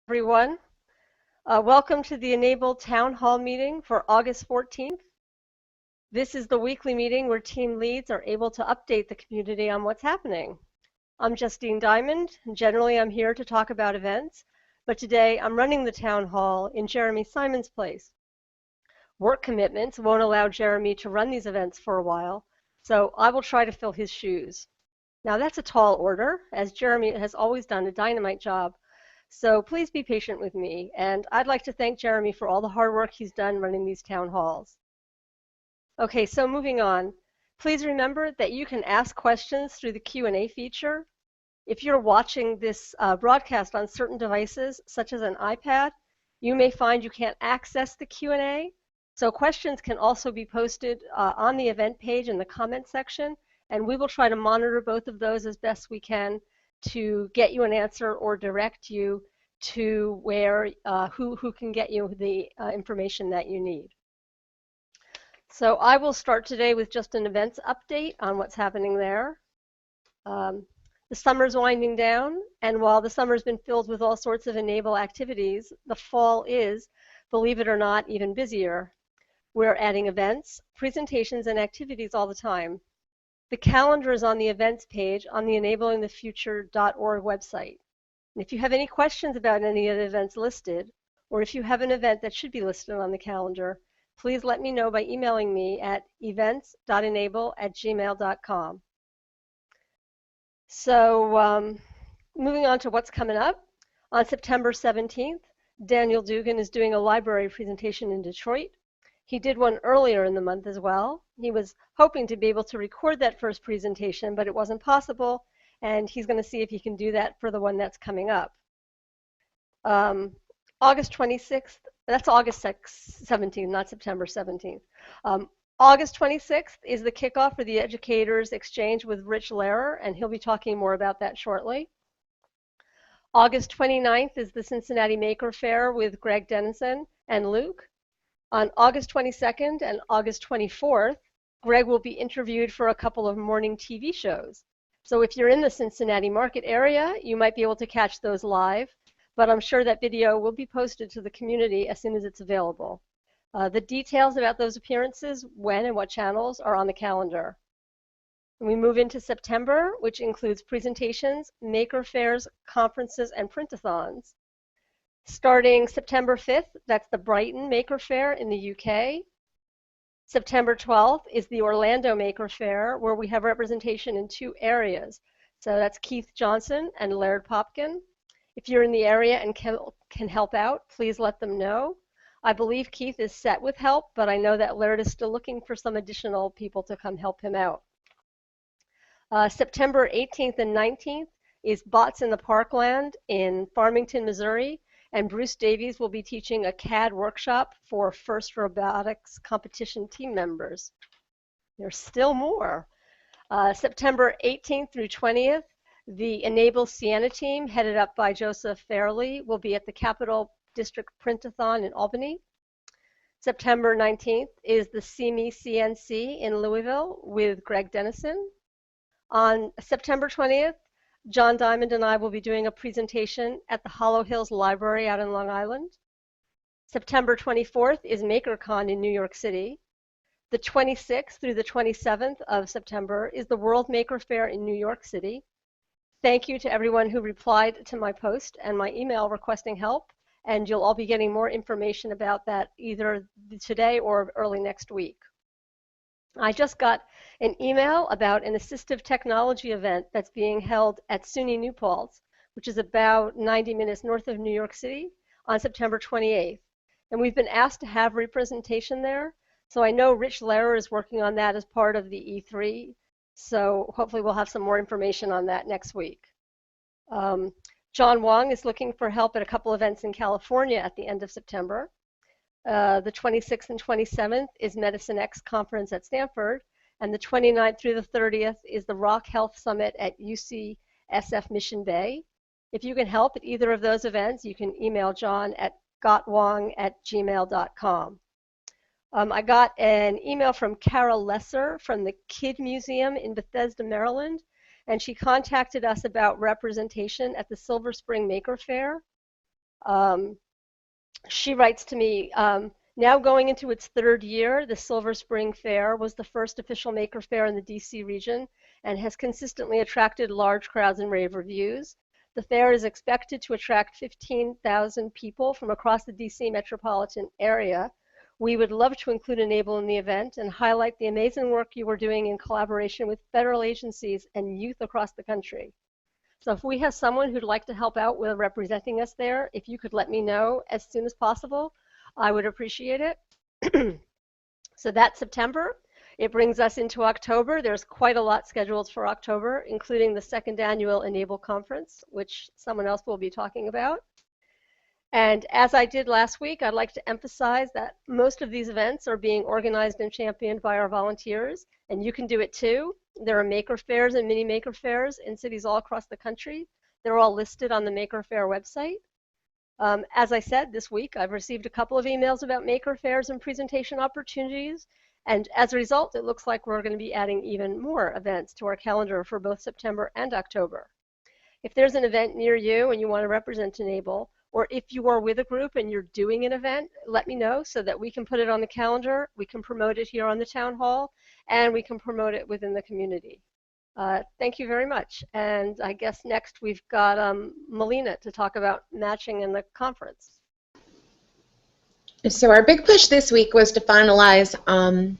Everyone. Welcome to the e-NABLE Town Hall meeting for August 14th. This is the weekly meeting where team leads are able to update the community on what's happening. I'm Justine Diamond, and generally I'm here to talk about events, but today I'm running the town hall in Jeremy Simon's place. Work commitments won't allow Jeremy to run these events for a while, so I will try to fill his shoes. Now that's a tall order, as Jeremy has always done a dynamite job. So please be patient with me, and I'd like to thank Jeremy for all the hard work he's done running these town halls. Okay, so moving on. Please remember that you can ask questions through the Q&A feature. If you're watching this broadcast on certain devices, such as an iPad, you may find you can't access the Q&A. So questions can also be posted on the event page in the comment section, and we will try to monitor both of those as best we can to get you an answer or direct you to where who can get you the information that you need. So I will start today with just an events update on what's happening there. The summer's winding down, and while the summer's been filled with all sorts of e-NABLE activities, the fall is, believe it or not, even busier. We're adding events, presentations, and activities all the time. The calendar is on the events page on the enablingthefuture.org website. And if you have any questions about any of the events listed, or if you have an event that should be listed on the calendar, please let me know by emailing me at events.enable@gmail.com. So moving on to what's coming up. On September 17th, Daniel Dugan is doing a library presentation in Detroit. He did one earlier in the month as well. He was hoping to be able to record that first presentation, but it wasn't possible, and he's going to see if he can do that for the one that's coming up. August 26th, that's August 17th, not September 17th. August 26th is the kickoff for the Educators Exchange with Rich Lehrer, and he'll be talking more about that shortly. August 29th is the Cincinnati Maker Faire with Greg Dennison and Luke. On August 22nd and August 24th, Greg will be interviewed for a couple of morning TV shows. So if you're in the Cincinnati market area, you might be able to catch those live, but I'm sure that video will be posted to the community as soon as it's available. The details about those appearances, when and what channels, are on the calendar. And we move into September, which includes presentations, maker fairs, conferences, and print-a-thons. Starting September 5th, that's the Brighton Maker Faire in the UK. September 12th is the Orlando Maker Faire, where we have representation in two areas. So that's Keith Johnson and Laird Popkin. If you're in the area and can help out, please let them know. I believe Keith is set with help, but I know that Laird is still looking for some additional people to come help him out. September 18th and 19th is Bots in the Parkland in Farmington, Missouri. And Bruce Davies will be teaching a CAD workshop for FIRST Robotics competition team members. There's still more. September 18th through 20th, the e-NABLE Siena team, headed up by Joseph Fairley, will be at the Capital District Print-a-thon in Albany. September 19th is the CME CNC in Louisville with Greg Dennison. On September 20th, John Diamond and I will be doing a presentation at the Hollow Hills Library out in Long Island. September 24th is MakerCon in New York City. The 26th through the 27th of September is the World Maker Faire in New York City. Thank you to everyone who replied to my post and my email requesting help, and you'll all be getting more information about that either today or early next week. I just got an email about an assistive technology event that's being held at SUNY New Paltz, which is about 90 minutes north of New York City, on September 28th. And we've been asked to have representation there. So I know Rich Lehrer is working on that as part of the E3. So hopefully we'll have some more information on that next week. John Wong is looking for help at a couple events in California at the end of September. The 26th and 27th is Medicine X Conference at Stanford, and the 29th through the 30th is the Rock Health Summit at UCSF Mission Bay. If you can help at either of those events, you can email John at gotwong@gmail.com. I got an email from Carol Lesser from the Kid Museum in Bethesda, Maryland, and she contacted us about representation at the Silver Spring Maker Faire. She writes to me, now going into its third year, the Silver Spring Fair was the first official maker fair in the DC region and has consistently attracted large crowds and rave reviews. The fair is expected to attract 15,000 people from across the DC metropolitan area. We would love to include e-NABLE in the event and highlight the amazing work you are doing in collaboration with federal agencies and youth across the country. So if we have someone who'd like to help out with representing us there, if you could let me know as soon as possible, I would appreciate it. So that's September. It brings us into October. There's quite a lot scheduled for October, including the second annual e-NABLE conference, which someone else will be talking about. And as I did last week, I'd like to emphasize that most of these events are being organized and championed by our volunteers, and you can do it too. There are maker fairs and mini maker fairs in cities all across the country. They're all listed on the Maker Faire website. As I said, this week I've received a couple of emails about maker fairs and presentation opportunities, and as a result, it looks like we're going to be adding even more events to our calendar for both September and October. If there's an event near you and you want to represent e-NABLE, or if you are with a group and you're doing an event, let me know so that we can put it on the calendar, we can promote it here on the town hall, and we can promote it within the community. Thank you very much. And I guess next we've got Melina to talk about matching in the conference. So our big push this week was to finalize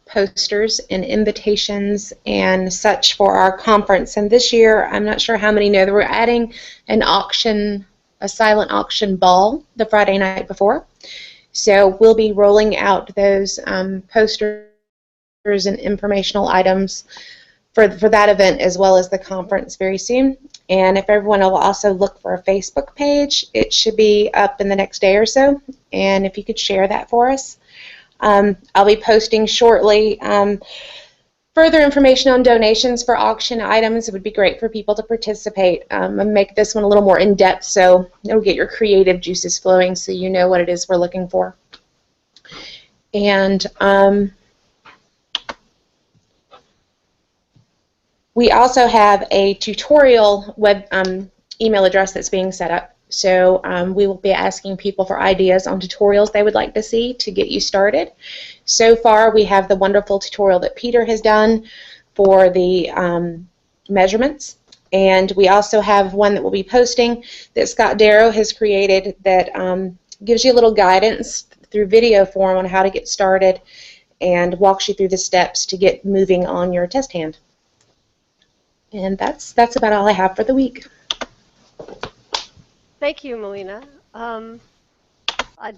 posters and invitations and such for our conference. And this year, I'm not sure how many know that we're adding an auction, a silent auction ball the Friday night before. So we'll be rolling out those posters and informational items for that event as well as the conference very soon. And if everyone will also look for a Facebook page, it should be up in the next day or so. And if you could share that for us. I'll be posting shortly further information on donations for auction items. It would be great for people to participate and make this one a little more in-depth so it'll get your creative juices flowing so you know what it is we're looking for. And we also have a tutorial web email address that's being set up. So we will be asking people for ideas on tutorials they would like to see to get you started. So far, we have the wonderful tutorial that Peter has done for the measurements. And we also have one that we'll be posting that Scott Darrow has created that gives you a little guidance through video form on how to get started and walks you through the steps to get moving on your test hand. And that's about all I have for the week. Thank you, Melina.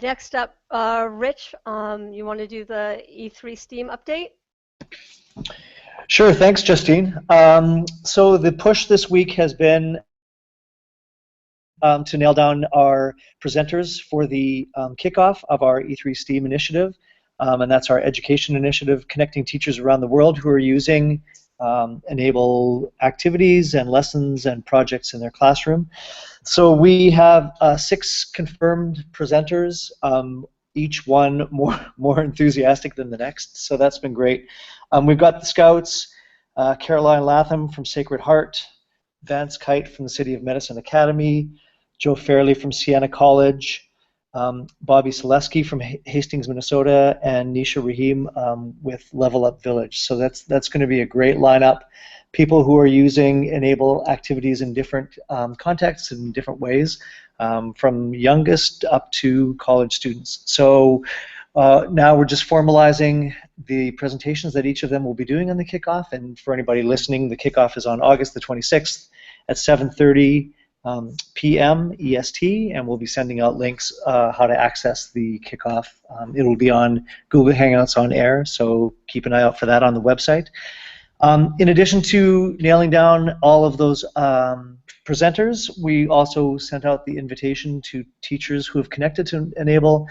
Next up, Rich, you want to do the E3 STEAM update? Sure, thanks, Justine. So the push this week has been to nail down our presenters for the kickoff of our E3 STEAM initiative, and that's our education initiative connecting teachers around the world who are using e-NABLE activities and lessons and projects in their classroom. So we have 6 confirmed presenters, each one more enthusiastic than the next, so that's been great. We've got the Scouts, Caroline Latham from Sacred Heart, Vance Kite from the City of Medicine Academy, Joe Fairley from Siena College, Bobby Selesky from Hastings, Minnesota, and Nisha Rahim with Level Up Village. So that's going to be a great lineup. People who are using e-NABLE activities in different contexts and in different ways, from youngest up to college students. So now we're just formalizing the presentations that each of them will be doing on the kickoff. And for anybody listening, the kickoff is on August the 26th at 7:30 p.m. EST, and we'll be sending out links how to access the kickoff. It'll be on Google Hangouts on air, so keep an eye out for that on the website. In addition to nailing down all of those presenters, we also sent out the invitation to teachers who have connected to e-NABLE.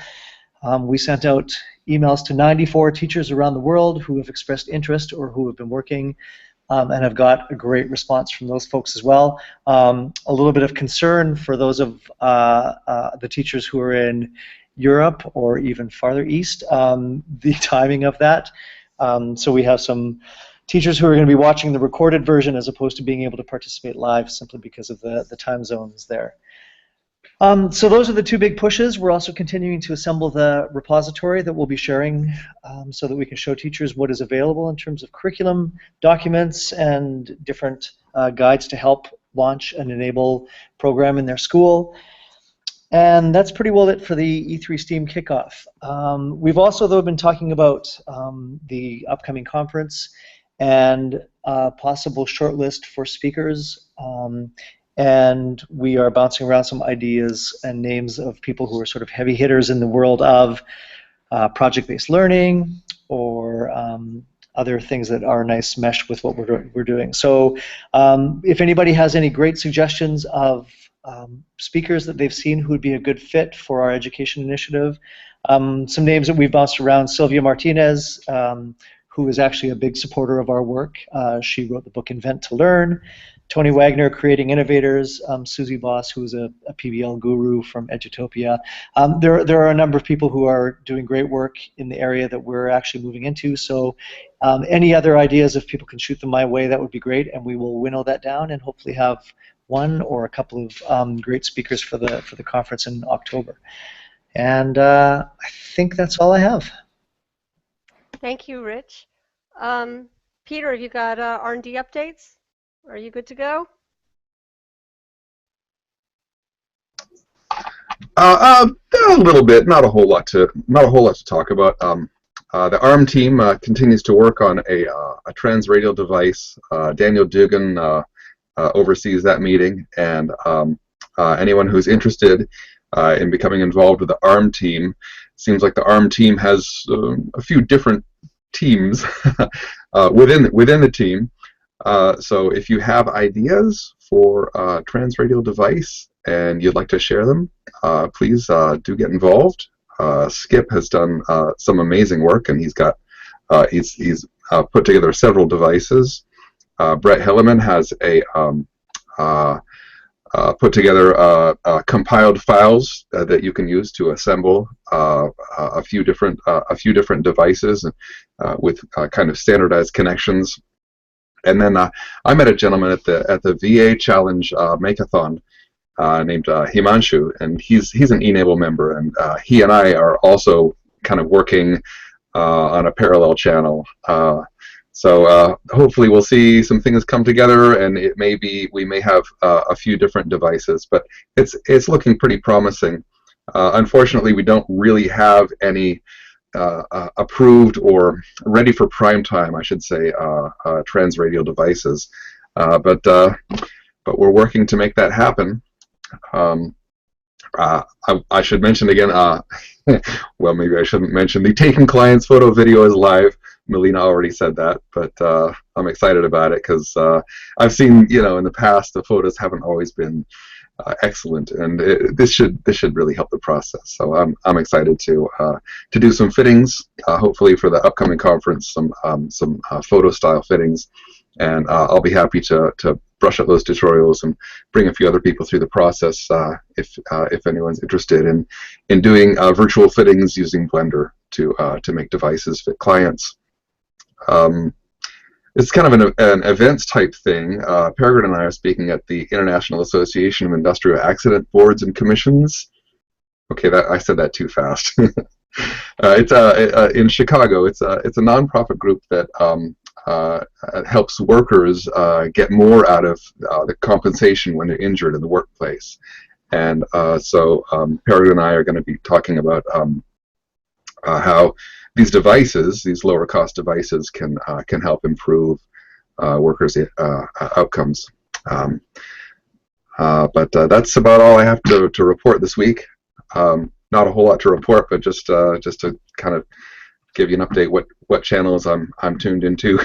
We sent out emails to 94 teachers around the world who have expressed interest or who have been working and have got a great response from those folks as well. A little bit of concern for those of the teachers who are in Europe or even farther east, the timing of that. So we have some teachers who are going to be watching the recorded version as opposed to being able to participate live simply because of the time zones there. So those are the two big pushes. We're also continuing to assemble the repository that we'll be sharing so that we can show teachers what is available in terms of curriculum, documents, and different guides to help launch an e-NABLE program in their school. And that's pretty well it for the E3 STEAM kickoff. We've also, though, been talking about the upcoming conference and a possible shortlist for speakers. And we are bouncing around some ideas and names of people who are sort of heavy hitters in the world of project-based learning or other things that are a nice mesh with what we're doing. So if anybody has any great suggestions of speakers that they've seen who would be a good fit for our education initiative, some names that we've bounced around: Sylvia Martinez, who is actually a big supporter of our work. She wrote the book Invent to Learn. Tony Wagner, Creating Innovators, Susie Voss, who is a PBL guru from Edutopia. There are a number of people who are doing great work in the area that we're actually moving into. So any other ideas, if people can shoot them my way, that would be great, and we will winnow that down and hopefully have one or a couple of great speakers for the conference in October. And I think that's all I have. Thank you, Rich. Peter, have you got R&D updates? Are you good to go? A little bit, not a whole lot to talk about. The ARM team continues to work on a transradial device. Daniel Dugan oversees that meeting, and anyone who's interested in becoming involved with the ARM team, seems like the ARM team has a few different teams within the team. So if you have ideas for a transradial device and you'd like to share them, please do get involved. Skip has done some amazing work, and he's put together several devices. Brett Hilleman has put together compiled files that you can use to assemble a few different devices with kind of standardized connections. And then I met a gentleman at the VA Challenge Makeathon named Himanshu, and he's an e-NABLE member, and he and I are also kind of working on a parallel channel. So hopefully we'll see some things come together, and we may have a few different devices, but it's looking pretty promising. Unfortunately, we don't really have any approved or ready for prime time, I should say, transradial devices, but we're working to make that happen. I should mention again, well, maybe I shouldn't mention, the Taken Clients photo video is live. Melina already said that, but I'm excited about it because I've seen, in the past, the photos haven't always been excellent, and this should really help the process. So I'm excited to do some fittings, hopefully for the upcoming conference, some photo style fittings, and I'll be happy to brush up those tutorials and bring a few other people through the process if anyone's interested in doing virtual fittings using Blender to make devices fit clients. It's kind of an events type thing. Peregrine and I are speaking at the International Association of Industrial Accident Boards and Commissions. Okay, I said that too fast. It's in Chicago. It's a nonprofit group that helps workers get more out of the compensation when they're injured in the workplace. And so Peregrine and I are going to be talking about how these devices, these lower cost devices, can help improve workers' outcomes. But that's about all I have to report this week. Not a whole lot to report, but just to kind of give you an update what channels I'm tuned into.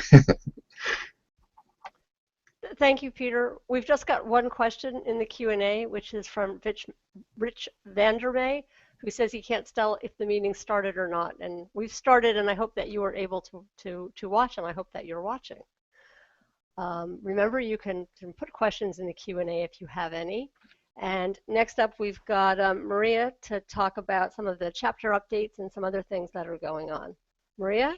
Thank you, Peter. We've just got one question in the Q&A, which is from Rich Vandermeer, who says he can't tell if the meeting started or not. And we've started, and I hope that you were able to watch, and I hope that you're watching. Remember, you can put questions in the Q&A if you have any. And next up, we've got Maria to talk about some of the chapter updates and some other things that are going on. Maria?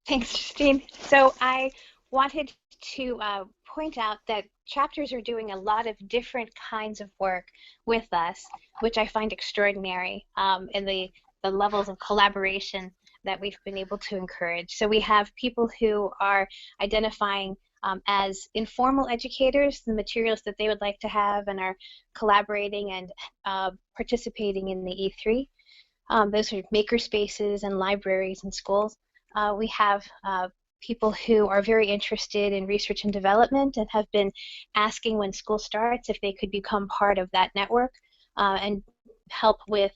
Thanks, Justine. So I wanted to point out that chapters are doing a lot of different kinds of work with us, which I find extraordinary, in the levels of collaboration that we've been able to encourage. So we have people who are identifying as informal educators, the materials that they would like to have, and are collaborating and participating in the E3. Those are maker spaces and libraries and schools. We have people who are very interested in research and development and have been asking when school starts if they could become part of that network and help with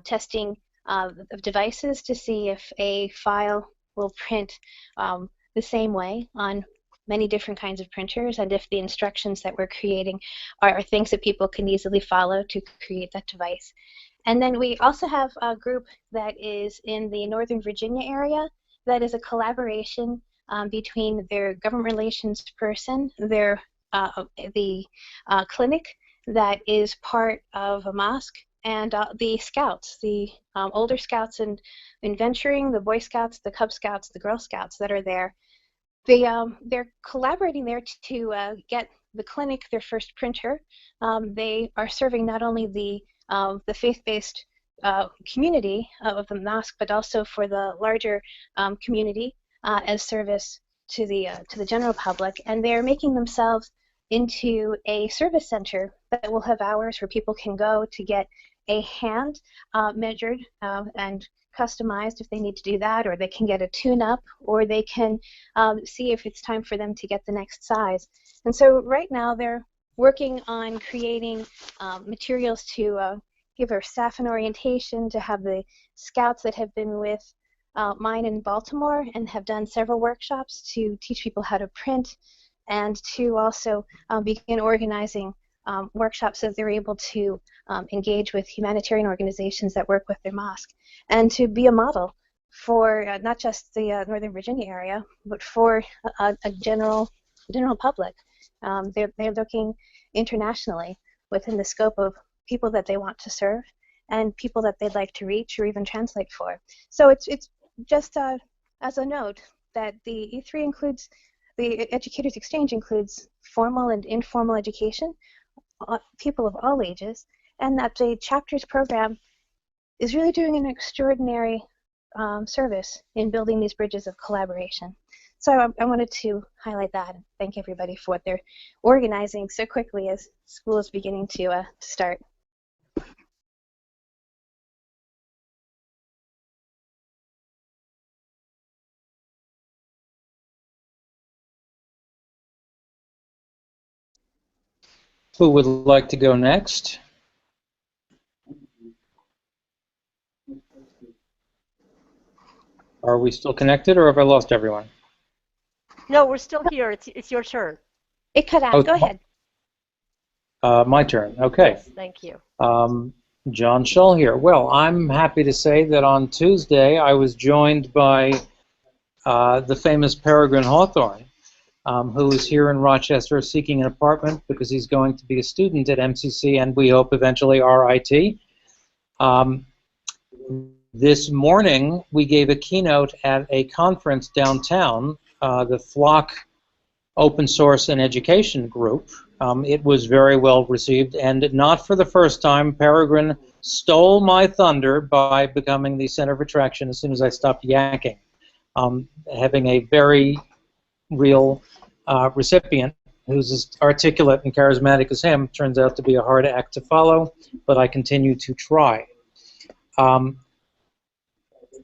testing of devices to see if a file will print the same way on many different kinds of printers, and if the instructions that we're creating are things that people can easily follow to create that device. And then we also have a group that is in the Northern Virginia area that is a collaboration between their government relations person, the clinic that is part of a mosque, and the scouts, the older scouts in venturing, the Boy Scouts, the Cub Scouts, the Girl Scouts that are there. They're collaborating there to get the clinic their first printer. They are serving not only the faith-based community of the mosque, but also for the larger community as service to the general public. And they're making themselves into a service center that will have hours where people can go to get a hand measured and customized if they need to do that, or they can get a tune-up, or they can see if it's time for them to get the next size. And so right now they're working on creating materials to give our staff an orientation, to have the scouts that have been with mine in Baltimore and have done several workshops to teach people how to print, and to also begin organizing workshops so that they're able to engage with humanitarian organizations that work with their mosque, and to be a model for not just the Northern Virginia area, but for a general public. They're looking internationally within the scope of people that they want to serve and people that they'd like to reach or even translate for. So it's just as a note that the E3 includes, the Educators Exchange includes formal and informal education, people of all ages, and that the chapters program is really doing an extraordinary service in building these bridges of collaboration. So I wanted to highlight that and thank everybody for what they're organizing so quickly as school is beginning to start. Who would like to go next? Are we still connected, or have I lost everyone? No, we're still here. It's your turn. It cut out. Oh, Go ahead. My turn. Okay. Yes, thank you. John Shull here. Well, I'm happy to say that on Tuesday I was joined by the famous Peregrine Hawthorne, who is here in Rochester seeking an apartment because he's going to be a student at MCC and we hope eventually RIT. This morning we gave a keynote at a conference downtown, the Flock Open Source and Education Group. It was very well received, and not for the first time, Peregrine stole my thunder by becoming the center of attraction as soon as I stopped yakking. Having a very real recipient who's as articulate and charismatic as him turns out to be a hard act to follow, but I continue to try.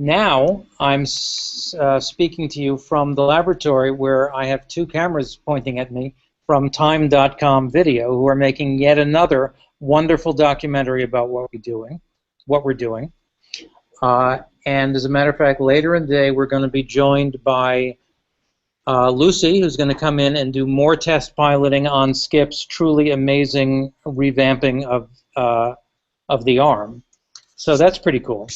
Now I'm speaking to you from the laboratory where I have two cameras pointing at me from Time.com Video, who are making yet another wonderful documentary about what we're doing. And as a matter of fact, later in the day we're going to be joined by Lucy, who's going to come in and do more test piloting on Skip's truly amazing revamping of the arm. So that's pretty cool.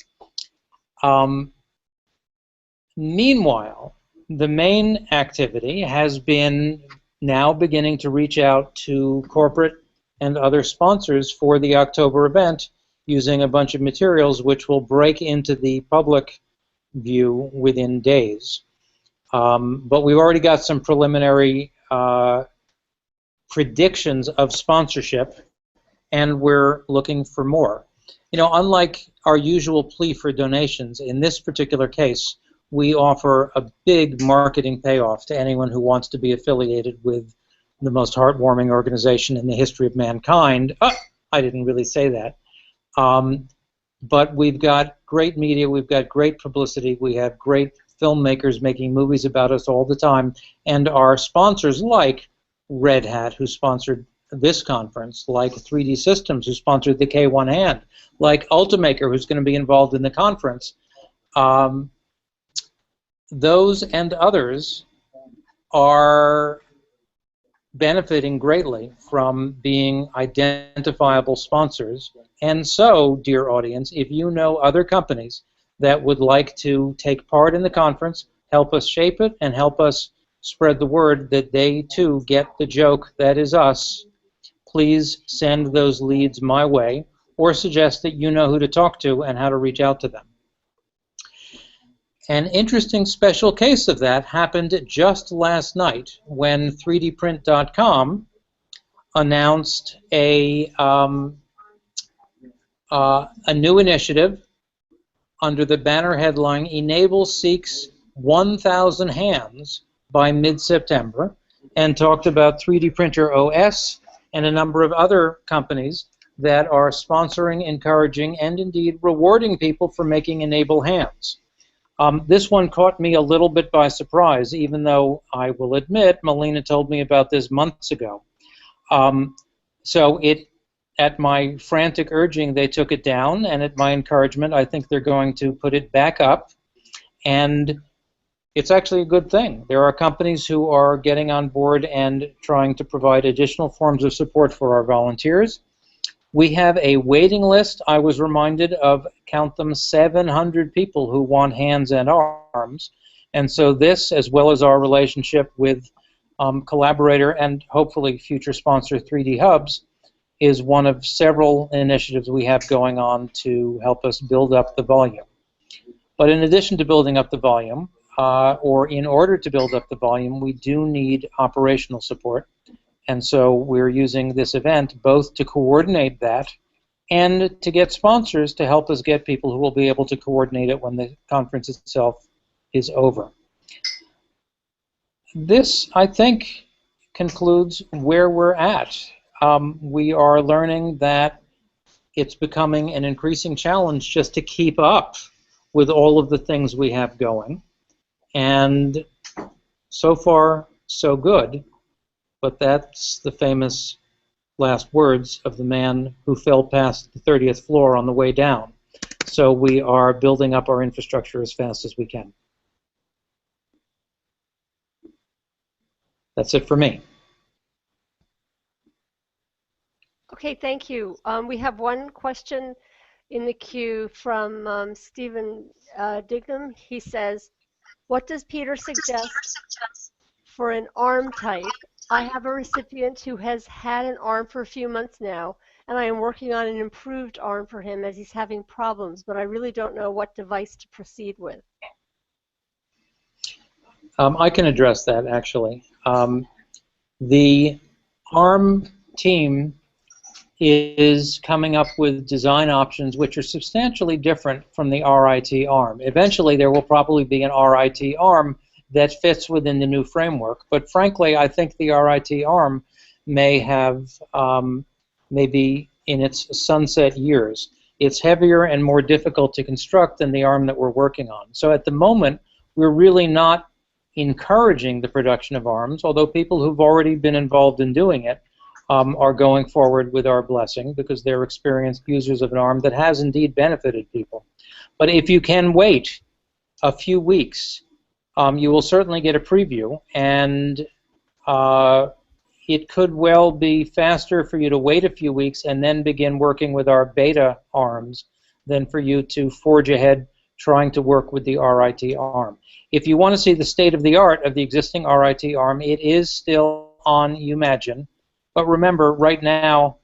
Meanwhile, the main activity has been now beginning to reach out to corporate and other sponsors for the October event using a bunch of materials which will break into the public view within days. But we've already got some preliminary predictions of sponsorship, and we're looking for more. You know, unlike our usual plea for donations, in this particular case, we offer a big marketing payoff to anyone who wants to be affiliated with the most heartwarming organization in the history of mankind. Oh, I didn't really say that. But we've got great media, we've got great publicity, we have great filmmakers making movies about us all the time, and our sponsors like Red Hat, who sponsored this conference, like 3D Systems, who sponsored the K1 Hand, like Ultimaker, who's going to be involved in the conference. Those and others are benefiting greatly from being identifiable sponsors. And so, dear audience, if you know other companies that would like to take part in the conference, help us shape it, and help us spread the word that they too get the joke that is us, please send those leads my way, or suggest that you know who to talk to and how to reach out to them. An interesting special case of that happened just last night when 3dprint.com announced a new initiative under the banner headline, e-NABLE seeks 1,000 hands by mid-September, and talked about 3D Printer OS and a number of other companies that are sponsoring, encouraging, and indeed rewarding people for making e-NABLE hands. This one caught me a little bit by surprise, even though I will admit Melina told me about this months ago. So at my frantic urging, they took it down, and at my encouragement, I think they're going to put it back up, and it's actually a good thing. There are companies who are getting on board and trying to provide additional forms of support for our volunteers. We have a waiting list. I was reminded of, count them, 700 people who want hands and arms. And so this, as well as our relationship with collaborator and hopefully future sponsor 3D Hubs, is one of several initiatives we have going on to help us build up the volume. But in addition to building up the volume, or in order to build up the volume, we do need operational support. And so we're using this event both to coordinate that and to get sponsors to help us get people who will be able to coordinate it when the conference itself is over. This, I think, concludes where we're at. We are learning that it's becoming an increasing challenge just to keep up with all of the things we have going. And so far, so good. But that's the famous last words of the man who fell past the 30th floor on the way down. So we are building up our infrastructure as fast as we can. That's it for me. Okay, thank you. We have one question in the queue from Stephen Dignam. He says, what does Peter suggest for an arm type? I have a recipient who has had an arm for a few months now, and I am working on an improved arm for him as he's having problems, but I really don't know what device to proceed with. I can address that, actually. The ARM team is coming up with design options which are substantially different from the RIT ARM. Eventually, there will probably be an RIT ARM that fits within the new framework, but frankly, I think the RIT ARM may have, maybe in its sunset years. It's heavier and more difficult to construct than the ARM that we're working on. So at the moment, we're really not encouraging the production of ARMs, although people who've already been involved in doing it are going forward with our blessing because they're experienced users of an ARM that has indeed benefited people. But if you can wait a few weeks, you will certainly get a preview, and it could well be faster for you to wait a few weeks and then begin working with our beta ARMs than for you to forge ahead trying to work with the RIT ARM. If you want to see the state of the art of the existing RIT ARM, it is still on Umagine. But remember, right now,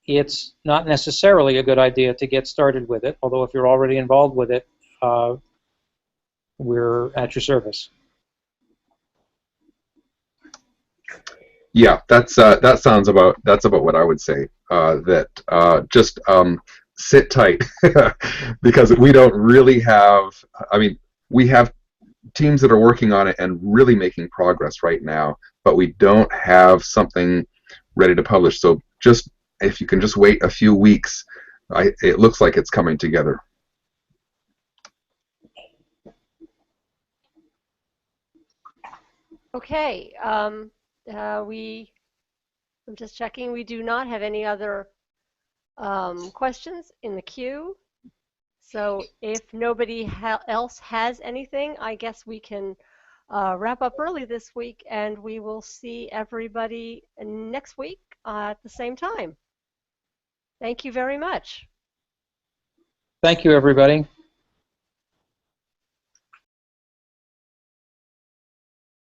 it's not necessarily a good idea to get started with it, although if you're already involved with it, we're at your service. Yeah, that sounds that's about what I would say. That just sit tight because we don't really have. I mean, we have teams that are working on it and really making progress right now, but we don't have something ready to publish. So just if you can just wait a few weeks, it looks like it's coming together. Okay, I'm just checking. We do not have any other questions in the queue. So if nobody else has anything, I guess we can wrap up early this week, and we will see everybody next week at the same time. Thank you very much. Thank you, everybody.